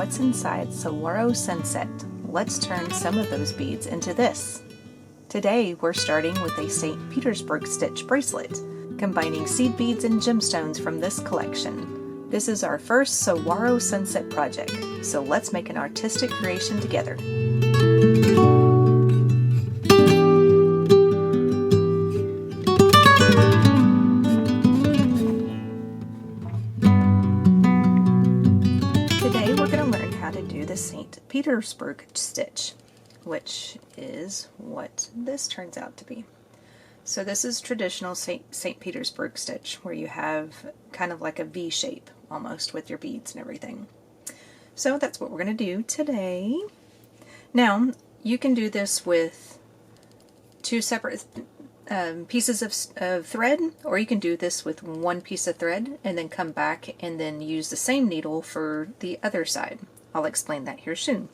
what's inside Saguaro Sunset, let's turn some of those beads into this. Today we're starting with a St. Petersburg stitch bracelet, combining seed beads and gemstones from this collection. This is our first Saguaro Sunset project, so let's make an artistic creation together. Today we're going to learn how to do the St. Petersburg stitch, which is what this turns out to be. So this is traditional St. Petersburg stitch, where you have kind of like a V shape almost with your beads and everything. So that's what we're going to do today. Now you can do this with two separate pieces of thread, or you can do this with one piece of thread and then come back and then use the same needle for the other side. I'll explain that here soon.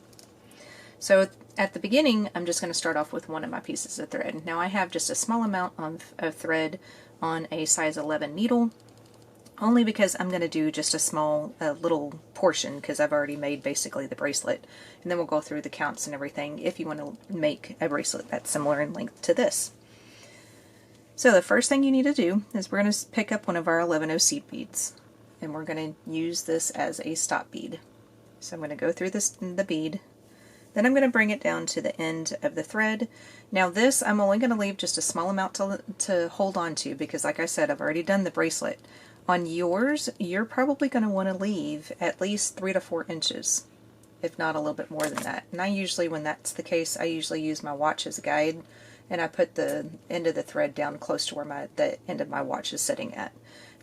So at the beginning, I'm just going to start off with one of my pieces of thread. Now I have just a small amount of thread on a size 11 needle, only because I'm going to do just a small little portion, because I've already made basically the bracelet, and then we'll go through the counts and everything if you want to make a bracelet that's similar in length to this. So the first thing you need to do is we're going to pick up one of our 11-0 seed beads, and we're going to use this as a stop bead. So I'm going to go through the bead. Then I'm going to bring it down to the end of the thread. Now this, I'm only going to leave just a small amount to hold on to, because like I said, I've already done the bracelet. On yours, you're probably going to want to leave at least 3 to 4 inches, if not a little bit more than that. And I usually, when that's the case, I usually use my watch as a guide, and I put the end of the thread down close to where the end of my watch is sitting at.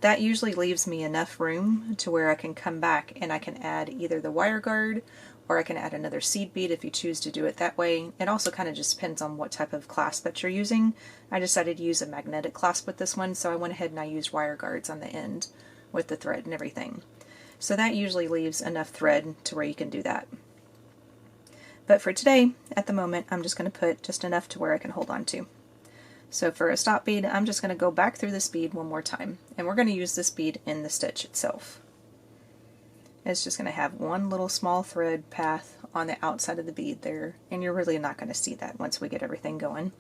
That usually leaves me enough room to where I can come back and I can add either the wire guard, or I can add another seed bead if you choose to do it that way. It also kind of just depends on what type of clasp that you're using. I decided to use a magnetic clasp with this one, so I went ahead and I used wire guards on the end with the thread and everything. So that usually leaves enough thread to where you can do that. But for today, at the moment, I'm just going to put just enough to where I can hold on to. So for a stop bead, I'm just going to go back through this bead one more time, and we're going to use this bead in the stitch itself. It's just going to have one little small thread path on the outside of the bead there, and you're really not going to see that once we get everything going.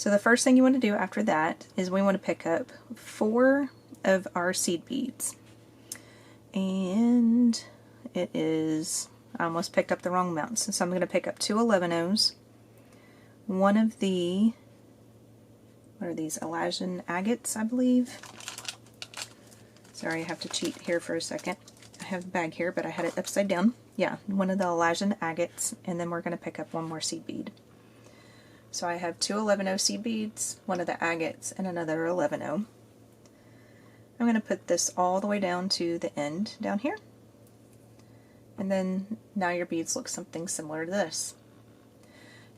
So the first thing you want to do after that is we want to pick up 4 of our seed beads. And it is, I almost picked up the wrong amount, so I'm going to pick up 2 11-ohs, one of the, what are these, Elysian agates, I believe. Sorry, I have to cheat here for a second. I have the bag here, but I had it upside down. Yeah, one of the Elysian agates, and then we're going to pick up one more seed bead. So I have 2 11-oh seed beads, one of the agates, and another 11-oh. I'm going to put this all the way down to the end down here. And then now your beads look something similar to this.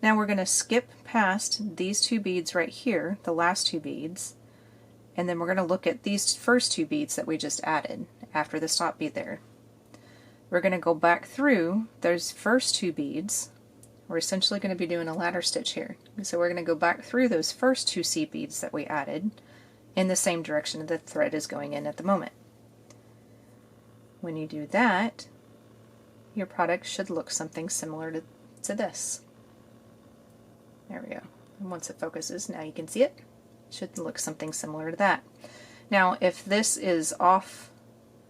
Now we're going to skip past these 2 beads right here, the last 2 beads, and then we're going to look at these first 2 beads that we just added after the stop bead there. We're going to go back through those first 2 beads. We're essentially going to be doing a ladder stitch here. So we're going to go back through those first 2 seed beads that we added in the same direction the thread is going in at the moment. When you do that, your product should look something similar to this. There we go. And once it focuses, now you can see it. It should look something similar to that. Now, if this is off,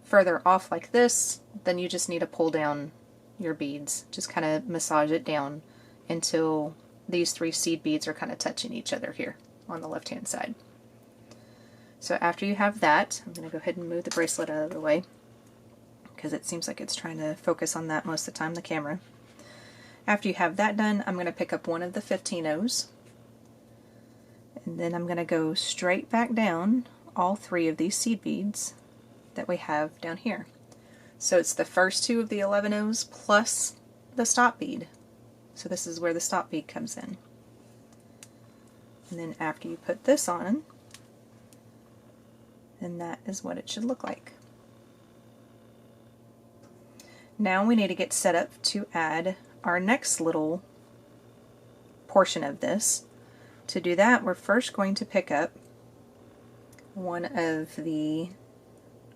further off like this, then you just need to pull down your beads. Just kind of massage it down until these 3 seed beads are kind of touching each other here on the left-hand side. So after you have that, I'm going to go ahead and move the bracelet out of the way because it seems like it's trying to focus on that most of the time, the camera. After you have that done, I'm going to pick up one of the 15-ohs, and then I'm going to go straight back down all 3 of these seed beads that we have down here. So it's the first 2 of the 11-ohs plus the stop bead. So this is where the stop bead comes in. And then after you put this on, then that is what it should look like. Now we need to get set up to add our next little portion of this. To do that, we're first going to pick up one of the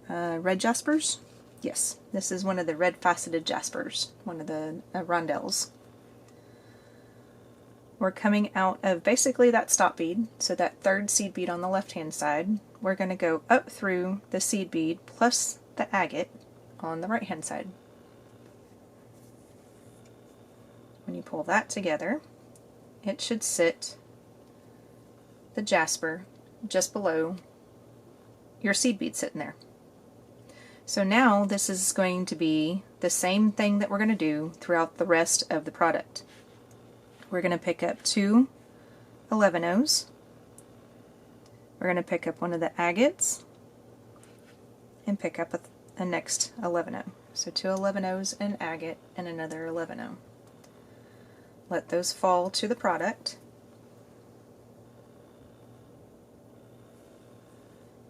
red jaspers. Yes, this is one of the red faceted jaspers, one of the rondelles. We're coming out of basically that stop bead, so that 3rd seed bead on the left hand side. We're going to go up through the seed bead plus the agate on the right hand side. When you pull that together, it should sit the jasper just below your seed bead sitting there. So now this is going to be the same thing that we're going to do throughout the rest of the product. We're going to pick up 2 11-ohs. We're going to pick up one of the agates and pick up a next 11-oh. So 2 11-ohs, an agate, and another 11-oh. Let those fall to the product.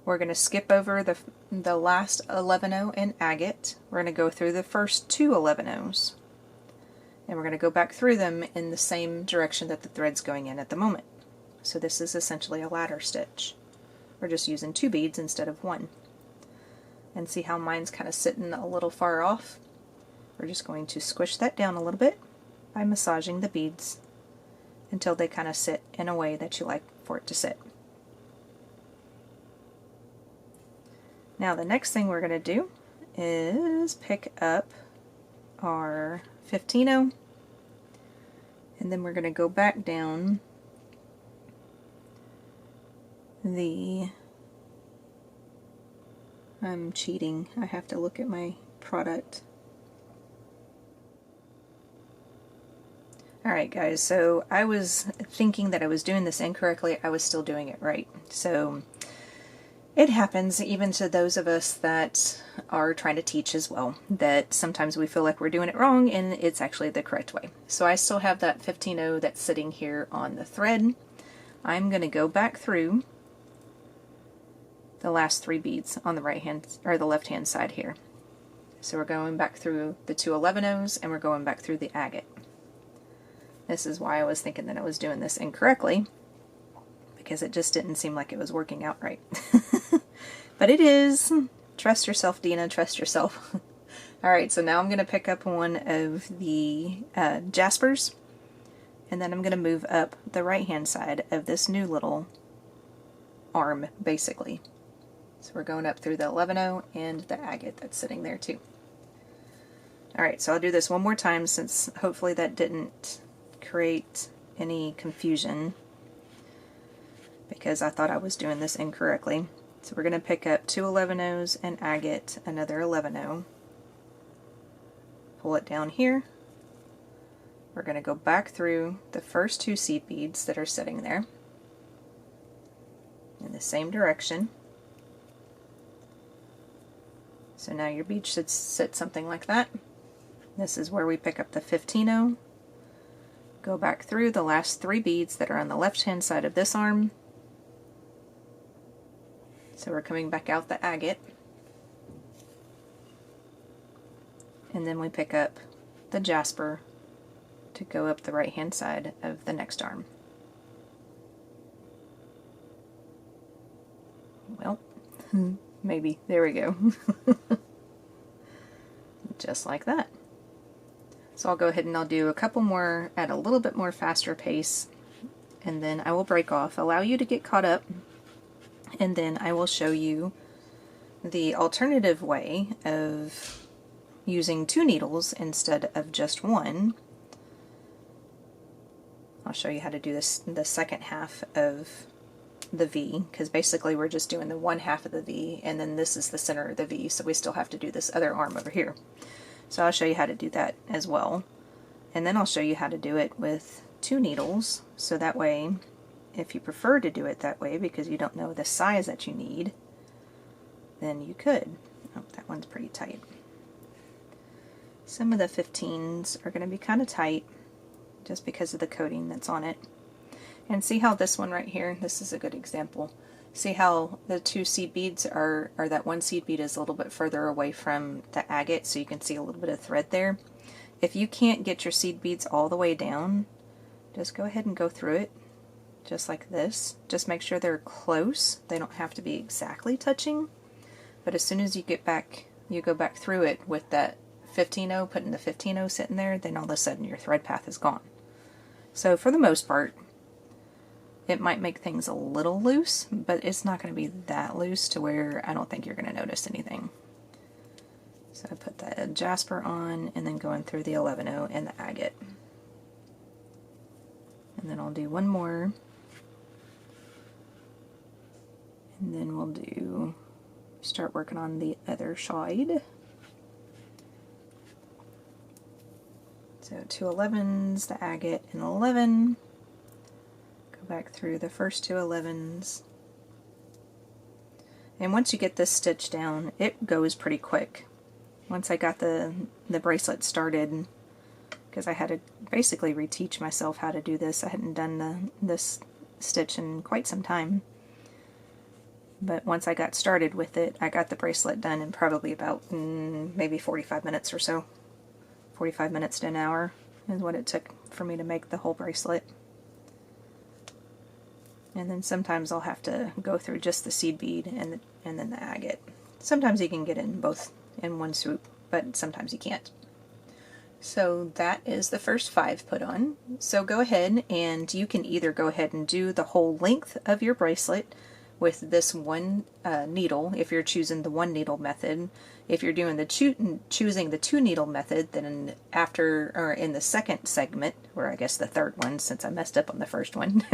We're going to skip over the last 11-oh and agate. We're going to go through the first 2 11-ohs. And we're going to go back through them in the same direction that the thread's going in at the moment. So this is essentially a ladder stitch. We're just using 2 beads instead of 1. And see how mine's kind of sitting a little far off? We're just going to squish that down a little bit by massaging the beads until they kind of sit in a way that you like for it to sit. Now the next thing we're going to do is pick up our 15-oh, and then we're going to go back down the, I'm cheating, I have to look at my product. Alright guys, so I was thinking that I was doing this incorrectly. I was still doing it right. So it happens even to those of us that are trying to teach as well, that sometimes we feel like we're doing it wrong and it's actually the correct way. So I still have that 15-oh that's sitting here on the thread. I'm going to go back through the last 3 beads on the right hand or the left hand side here. So we're going back through the 2 11-ohs and we're going back through the agate. This is why I was thinking that I was doing this incorrectly, because it just didn't seem like it was working out right. But it is. Trust yourself, Dina, trust yourself. Alright, so now I'm going to pick up one of the jaspers, and then I'm going to move up the right hand side of this new little arm basically. So we're going up through the 11-0 and the agate that's sitting there too. Alright, so I'll do this one more time since hopefully that didn't create any confusion because I thought I was doing this incorrectly. So we're going to pick up 2 11-0s and agate, another 11-0. Pull it down here. We're going to go back through the first 2 seed beads that are sitting there in the same direction. So now your bead should sit something like that. This is where we pick up the 15-0. Go back through the last 3 beads that are on the left hand side of this arm. So we're coming back out the agate. And then we pick up the jasper to go up the right hand side of the next arm. Well, maybe. There we go. Just like that. So I'll go ahead and I'll do a couple more at a little bit more faster pace, and then I will break off, allow you to get caught up, and then I will show you the alternative way of using 2 needles instead of just 1. I'll show you how to do this the second half of the V, because basically we're just doing the one half of the V, and then this is the center of the V, so we still have to do this other arm over here. So I'll show you how to do that as well, and then I'll show you how to do it with 2 needles, so that way if you prefer to do it that way because you don't know the size that you need, then you could. Oh, that one's pretty tight. Some of the 15s are going to be kind of tight just because of the coating that's on it. And see how this one right here, this is a good example. See how the 2 seed beads are, or that 1 seed bead is a little bit further away from the agate, so you can see a little bit of thread there. If you can't get your seed beads all the way down, just go ahead and go through it, just like this. Just make sure they're close. They don't have to be exactly touching, but as soon as you get back, you go back through it with that 15-0, putting the 15-0 sitting there, then all of a sudden your thread path is gone. So for the most part, it might make things a little loose, but it's not going to be that loose to where I don't think you're going to notice anything. So I put the jasper on and then going through the 11-0 and the agate. And then I'll do one more. And then we'll start working on the other side. So 2 11s, the agate, and 11. Back through the first 2 11s, and once you get this stitch down, it goes pretty quick. Once I got the bracelet started, because I had to basically reteach myself how to do this. I hadn't done this stitch in quite some time, but once I got started with it, I got the bracelet done in probably about maybe 45 minutes or so. 45 minutes to an hour is what it took for me to make the whole bracelet. And then sometimes I'll have to go through just the seed bead and then the agate. Sometimes you can get in both in one swoop, but sometimes you can't. So that is the first 5 put on. So go ahead and you can either go ahead and do the whole length of your bracelet with this one needle if you're choosing the 1 needle method. If you're doing choosing the 2 needle method, then after, or in the second segment, or I guess the third one since I messed up on the first one,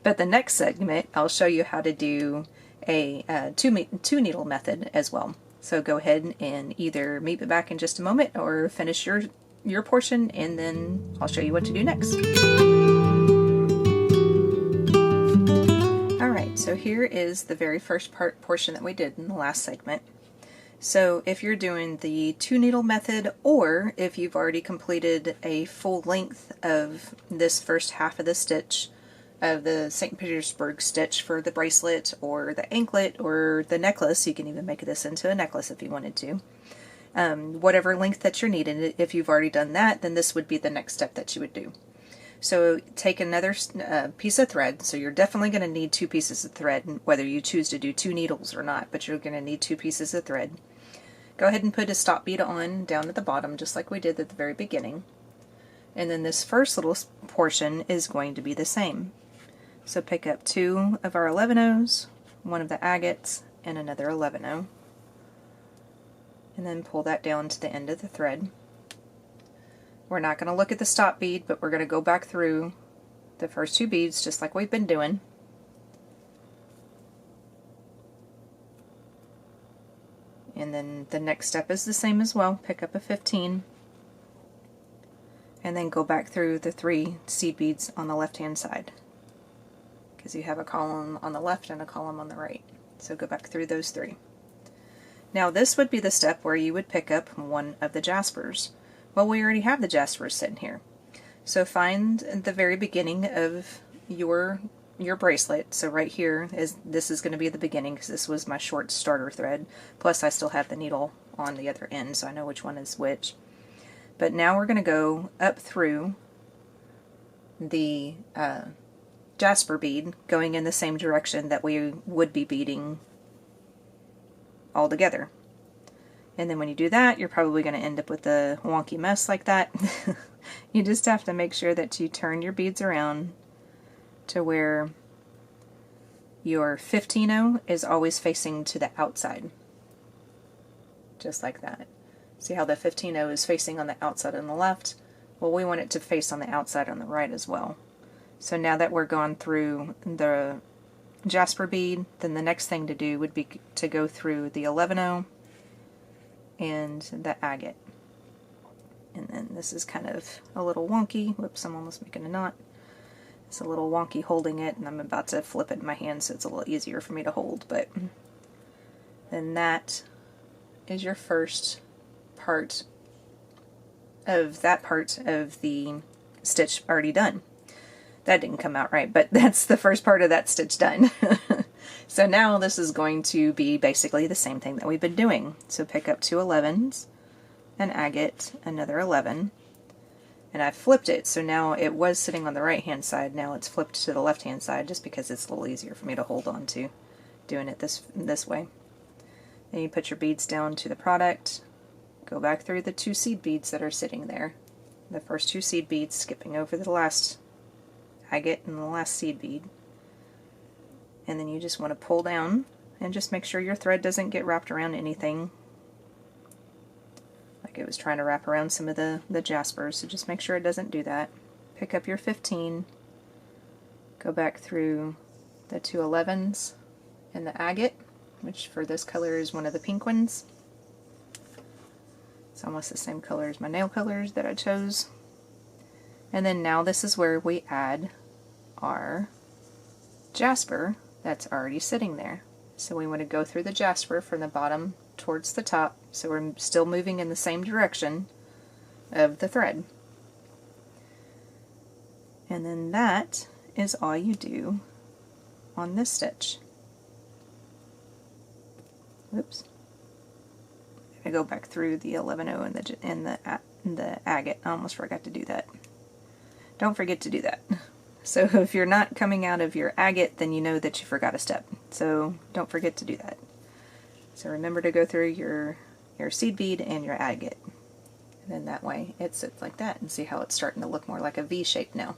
but the next segment I'll show you how to do a 2 needle method as well. So go ahead and either meet me back in just a moment or finish your portion, and then I'll show you what to do next. Alright, so here is the very first portion that we did in the last segment. So if you're doing the 2 needle method, or if you've already completed a full length of this first half of the stitch of the St. Petersburg stitch for the bracelet or the anklet or the necklace, you can even make this into a necklace if you wanted to. Whatever length that you're needing, if you've already done that, then this would be the next step that you would do. So take another piece of thread. So you're definitely going to need 2 pieces of thread, whether you choose to do 2 needles or not, but you're going to need 2 pieces of thread. Go ahead and put a stop bead on down at the bottom, just like we did at the very beginning. And then this first little portion is going to be the same. So pick up 2 of our 11-0s, 1 of the agates, and another 11-0. And then pull that down to the end of the thread. We're not going to look at the stop bead, but we're going to go back through the first 2 beads just like we've been doing. And then the next step is the same as well. Pick up a 15 and then go back through the 3 seed beads on the left hand side, because you have a column on the left and a column on the right. So go back through those 3. Now this would be the step where you would pick up 1 of the jaspers. Well, we already have the jaspers sitting here. So find the very beginning of your bracelet. So right here this is going to be the beginning, because this was my short starter thread. Plus I still have the needle on the other end, so I know which one is which. But now we're going to go up through the jasper bead, going in the same direction that we would be beading all together. And then when you do that, you're probably going to end up with a wonky mess like that. You just have to make sure that you turn your beads around to where your 15-0 is always facing to the outside. Just like that. See how the 15-0 is facing on the outside on the left? Well, we want it to face on the outside on the right as well. So now that we're gone through the jasper bead, then the next thing to do would be to go through the 11-0 and the agate. And then this is kind of a little wonky. Whoops, I'm almost making a knot. It's a little wonky holding it, and I'm about to flip it in my hand so it's a little easier for me to hold. But then that is your first part of the stitch already done. That didn't come out right, but that's the first part of that stitch done. So now this is going to be basically the same thing that we've been doing. So pick up 2 11s, an agate, another 11, and I flipped it, so now it was sitting on the right hand side, now it's flipped to the left hand side just because it's a little easier for me to hold on to doing it this way. Then you put your beads down to the product, go back through the 2 seed beads that are sitting there, the first 2 seed beads, skipping over the last agate and the last seed bead, and then you just want to pull down and just make sure your thread doesn't get wrapped around anything like it was trying to wrap around some of the jaspers, so just make sure it doesn't do that. Pick up your 15, go back through the 2 11s and the agate, which for this color is one of the pink ones. It's almost the same color as my nail colors that I chose. And then now this is where we add our jasper that's already sitting there. So we want to go through the jasper from the bottom towards the top, so we're still moving in the same direction of the thread. And then that is all you do on this stitch. Oops. I go back through the 11-0 and the agate. I almost forgot to do that. Don't forget to do that. So if you're not coming out of your agate, then you know that you forgot a step. So don't forget to do that. So remember to go through your seed bead and your agate. And then that way it sits like that, and see how it's starting to look more like a V shape now.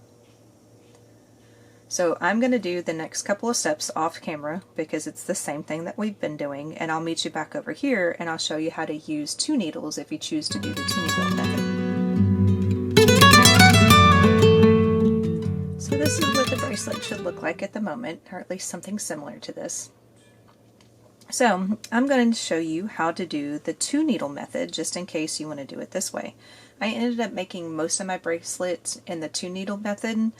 So I'm going to do the next couple of steps off camera because it's the same thing that we've been doing, and I'll meet you back over here and I'll show you how to use 2 needles if you choose to do the 2 needle method. So this is what the bracelet should look like at the moment, or at least something similar to this. So I'm going to show you how to do the 2 needle method just in case you want to do it this way. I ended up making most of my bracelets in the 2 needle method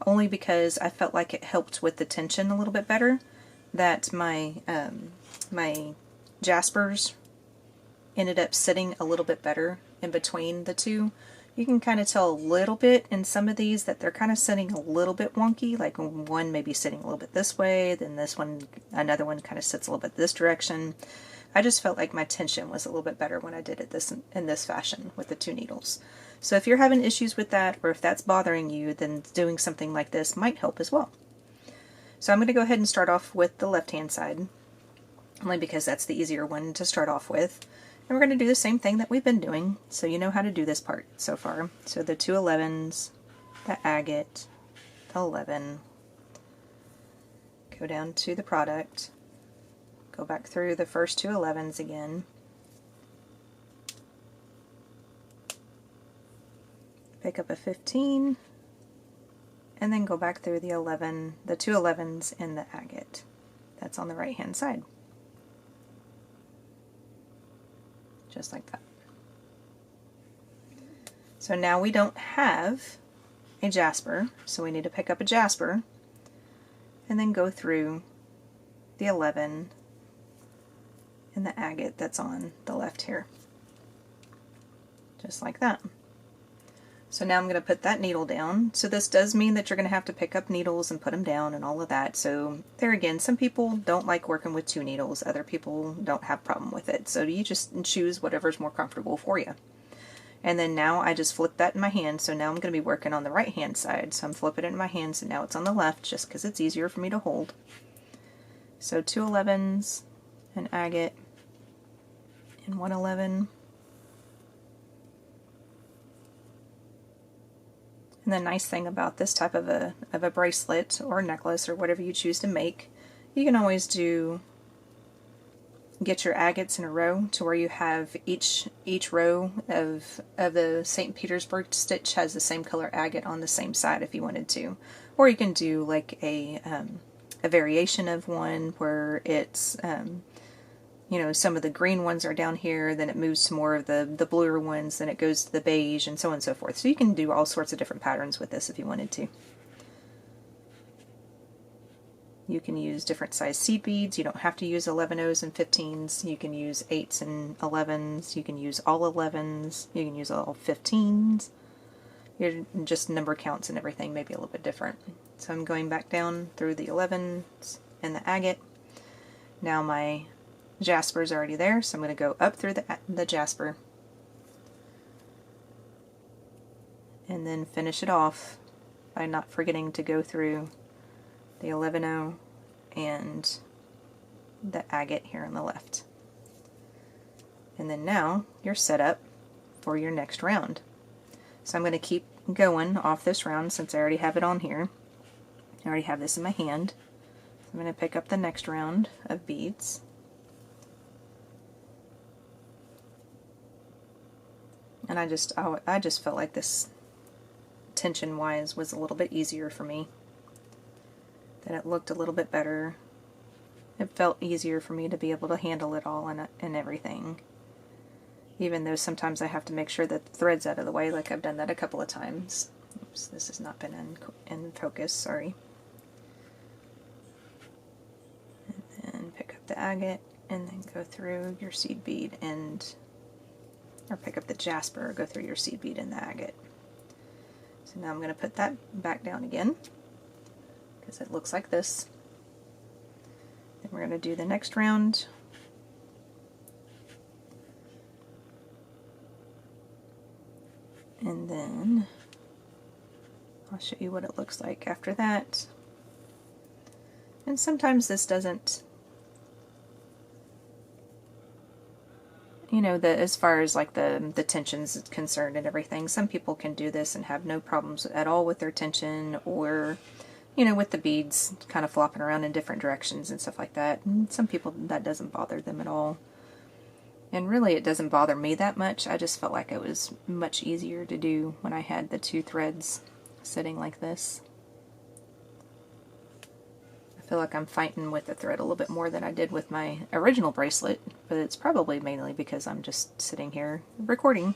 only because I felt like it helped with the tension a little bit better, that my my jaspers ended up sitting a little bit better in between the 2. You can kind of tell a little bit in some of these that they're kind of sitting a little bit wonky, like one may be sitting a little bit this way, then this one, another one kind of sits a little bit this direction. I just felt like my tension was a little bit better when I did it in this fashion with the 2 needles. So if you're having issues with that, or if that's bothering you, then doing something like this might help as well. So I'm going to go ahead and start off with the left hand side, only because that's the easier one to start off with. And we're going to do the same thing that we've been doing, so you know how to do this part so far. So the 2 11s, the agate, the 11, go down to the product, go back through the first 2 11s again, pick up a 15, and then go back through the 2 11s and the agate. That's on the right hand side. Just like that. So now we don't have a jasper, so we need to pick up a jasper and then go through the 11 and the agate that's on the left here. Just like that. So now I'm going to put that needle down. So this does mean that you're going to have to pick up needles and put them down and all of that. So there again, some people don't like working with 2 needles. Other people don't have a problem with it. So you just choose whatever's more comfortable for you. And then now I just flip that in my hand. So now I'm going to be working on the right hand side. So I'm flipping it in my hand. So now it's on the left just because it's easier for me to hold. So 2 11s, an agate, and 1 11. And the nice thing about this type of a bracelet or necklace or whatever you choose to make, you can always get your agates in a row to where you have each row of the St. Petersburg stitch has the same color agate on the same side if you wanted to. Or you can do like a variation of one where it's you know, some of the green ones are down here, then it moves to more of the bluer ones, then it goes to the beige, and so on and so forth. So you can do all sorts of different patterns with this if you wanted to. You can use different size seed beads. You don't have to use 11/0s and 15s. You can use 8s and 11s. You can use all 11s. You can use all 15s. Your just number counts and everything may be a little bit different. So I'm going back down through the 11s and the agate. Now my jasper is already there, so I'm going to go up through the jasper and then finish it off by not forgetting to go through the 11/0 and the agate here on the left. And then now you're set up for your next round. So I'm going to keep going off this round since I already have it on here. I already have this in my hand. So I'm going to pick up the next round of beads. And I just felt like this tension-wise was a little bit easier for me. That it looked a little bit better. It felt easier for me to be able to handle it all and everything. Even though sometimes I have to make sure that the thread's out of the way, like I've done that a couple of times. Oops, this has not been in focus, sorry. And then pick up the agate and then go through your seed bead or pick up the jasper, or go through your seed bead and the agate. So now I'm going to put that back down again, because it looks like this. Then we're going to do the next round. And then I'll show you what it looks like after that. And sometimes this doesn't, you know, as far as like the tensions is concerned and everything, some people can do this and have no problems at all with their tension, or, you know, with the beads kind of flopping around in different directions and stuff like that. And some people, that doesn't bother them at all. And really it doesn't bother me that much. I just felt like it was much easier to do when I had the 2 threads sitting like this. I feel like I'm fighting with the thread a little bit more than I did with my original bracelet, but it's probably mainly because I'm just sitting here recording.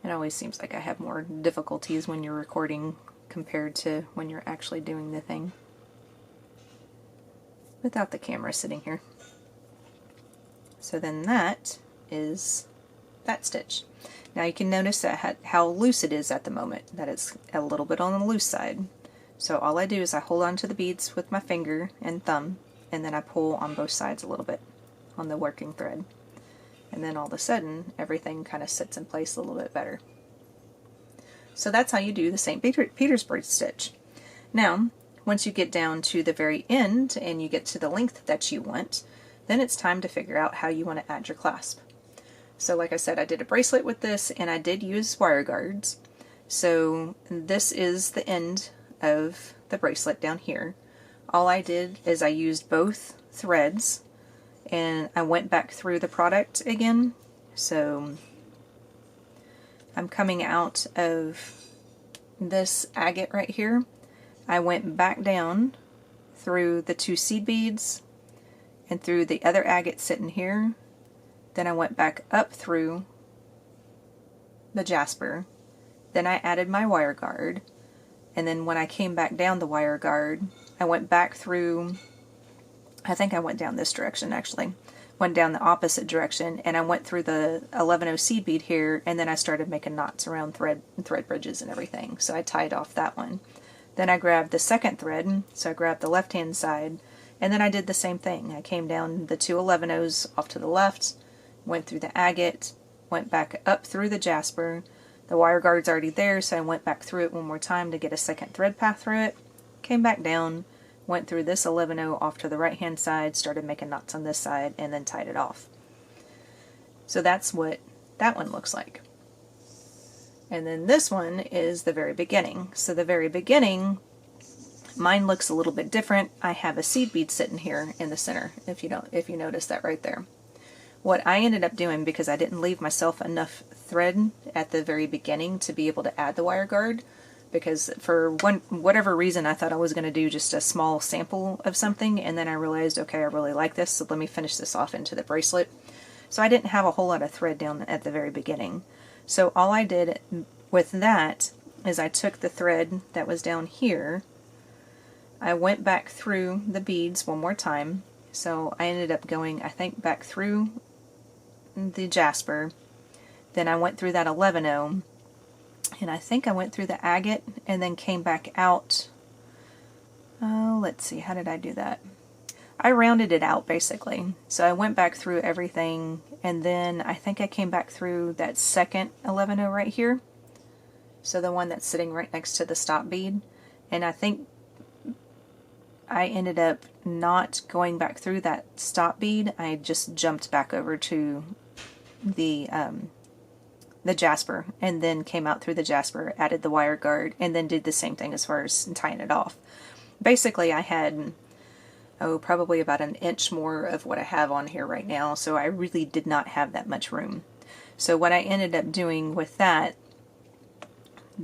It always seems like I have more difficulties when you're recording compared to when you're actually doing the thing without the camera sitting here. So then that is that stitch. Now you can notice that how loose it is at the moment, that it's a little bit on the loose side. So all I do is I hold on to the beads with my finger and thumb, and then I pull on both sides a little bit on the working thread. And then all of a sudden, everything kind of sits in place a little bit better. So that's how you do the St. Petersburg stitch. Now, once you get down to the very end and you get to the length that you want, then it's time to figure out how you want to add your clasp. So like I said, I did a bracelet with this, and I did use wire guards. So this is the end of the bracelet down here. All I did is I used both threads, and I went back through the product again. So I'm coming out of this agate right here. I went back down through the 2 seed beads and through the other agate sitting here. Then I went back up through the jasper. Then I added my wire guard. And then when I came back down the wire guard, I went back through, I think I went down this direction actually. Went down the opposite direction, and I went through the 11-0 seed bead here, and then I started making knots around thread bridges and everything. So I tied off that one. Then I grabbed the second thread, so I grabbed the left hand side, and then I did the same thing. I came down the 2 11-0s off to the left, went through the agate, went back up through the jasper. The wire guard's already there, so I went back through it one more time to get a second thread path through it. Came back down, went through this 11-0 off to the right hand side, started making knots on this side, and then tied it off. So that's what that one looks like. And then this one is the very beginning. So the very beginning, mine looks a little bit different. I have a seed bead sitting here in the center, if you notice that right there. What I ended up doing, because I didn't leave myself enough thread at the very beginning to be able to add the wire guard, because for whatever reason I thought I was going to do just a small sample of something, and then I realized, okay, I really like this, so let me finish this off into the bracelet. So I didn't have a whole lot of thread down at the very beginning. So all I did with that is I took the thread that was down here, I went back through the beads one more time, so I ended up going, I think, back through the jasper, then I went through that 11-0, and I think I went through the agate and then came back out. Oh, let's see, how did I do that? I rounded it out basically. So I went back through everything, and then I think I came back through that second 11-0 right here. So the one that's sitting right next to the stop bead. And I think I ended up not going back through that stop bead. I just jumped back over to the jasper, and then came out through the jasper, added the wire guard, and then did the same thing as far as tying it off. Basically I had, probably about an inch more of what I have on here right now, so I really did not have that much room. So what I ended up doing with that,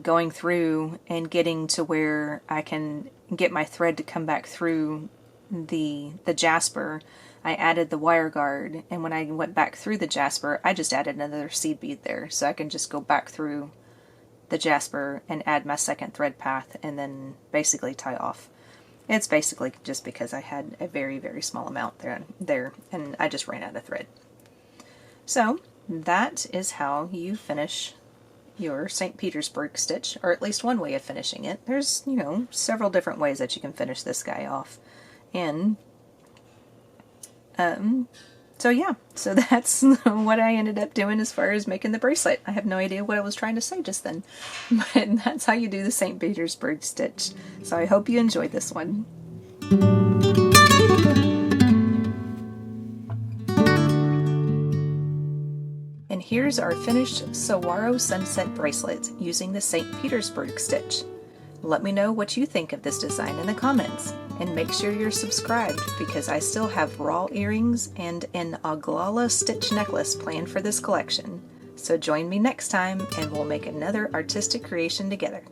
going through and getting to where I can get my thread to come back through the jasper, I added the wire guard, and when I went back through the jasper, I just added another seed bead there, so I can just go back through the jasper and add my second thread path and then basically tie off. It's basically just because I had a very, very small amount there, and I just ran out of thread. So that is how you finish your St. Petersburg stitch, or at least one way of finishing it. There's, several different ways that you can finish this guy off. And so yeah, so that's what I ended up doing as far as making the bracelet. I have no idea what I was trying to say just then, but that's how you do the St. Petersburg stitch. So I hope you enjoyed this one. And here's our finished Saguaro Sunset bracelet using the St. Petersburg stitch. Let me know what you think of this design in the comments, and make sure you're subscribed because I still have raw earrings and an Oglala stitch necklace planned for this collection. So join me next time and we'll make another artistic creation together.